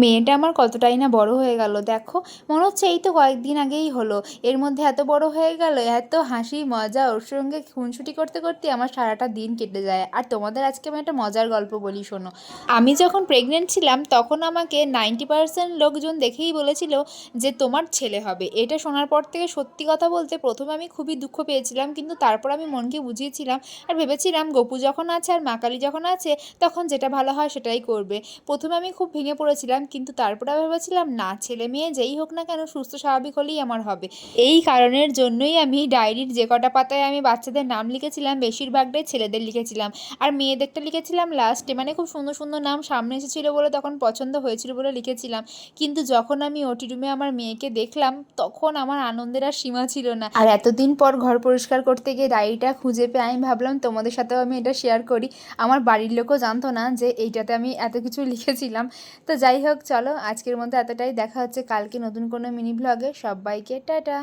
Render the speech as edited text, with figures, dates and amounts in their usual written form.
মেয়েটা আমার কতটাই না বড় হয়ে গেল দেখো। মনে হচ্ছে এই তো কয়েকদিন আগেই হলো, এর মধ্যে এত বড় হয়ে গেল, এত হাসি মজা ওর সঙ্গে খুনসুটি করতে করতে আমার সারাটা দিন কেটে যায়। আর তোমাদের আজকে আমি একটা মজার গল্প বলি, শোনো। আমি যখন প্রেগনেন্ট ছিলাম তখন আমাকে 90% লোকজন দেখেই বলেছিল যে তোমার ছেলে হবে। এটা শোনার পর থেকে সত্যি কথা বলতে প্রথমে আমি খুবই দুঃখ পেয়েছিলাম, কিন্তু তারপর আমি মনকে বুঝিয়েছিলাম আর ভেবেছিলাম গপু যখন আছে আর মা কালী যখন আছে তখন যেটা ভালো হয় সেটাই করবে। প্রথমে আমি খুব ভেঙে পড়েছিলাম, কিন্তু তারপরে ভেবেছিলাম না, ছেলে মেয়ে যেই হোক না কেন সুস্থ স্বাভাবিক হলেই আমার হবে। এই কারণের জন্যই আমি ডায়েরির যে কটা পাতায় আমি বাচ্চাদের নাম লিখেছিলাম বেশিরভাগটাই ছেলেদের লিখেছিলাম, আর মেয়েদেরটা লিখেছিলাম লাস্টে, মানে খুব সুন্দর সুন্দর নাম সামনে এসেছিলো বলে তখন পছন্দ হয়েছিল বলে লিখেছিলাম। কিন্তু যখন আমি ওটি রুমে আমার মেয়েকে দেখলাম তখন আমার আনন্দের আর সীমা ছিল না। আর এতদিন পর ঘর পরিষ্কার করতে গিয়ে ডায়েরিটা খুঁজে পেয়ে আমি ভাবলাম তোমাদের সাথেও আমি এটা শেয়ার করি। আমার বাড়ির লোকও জানতো না যে এইটাতে আমি এত কিছু লিখেছিলাম। তো যাই হোক, চলো আজকের মতো এতটাই, দেখা হচ্ছে কালকে নতুন কোনো মিনি ভ্লগে। সবাইকে টাটা।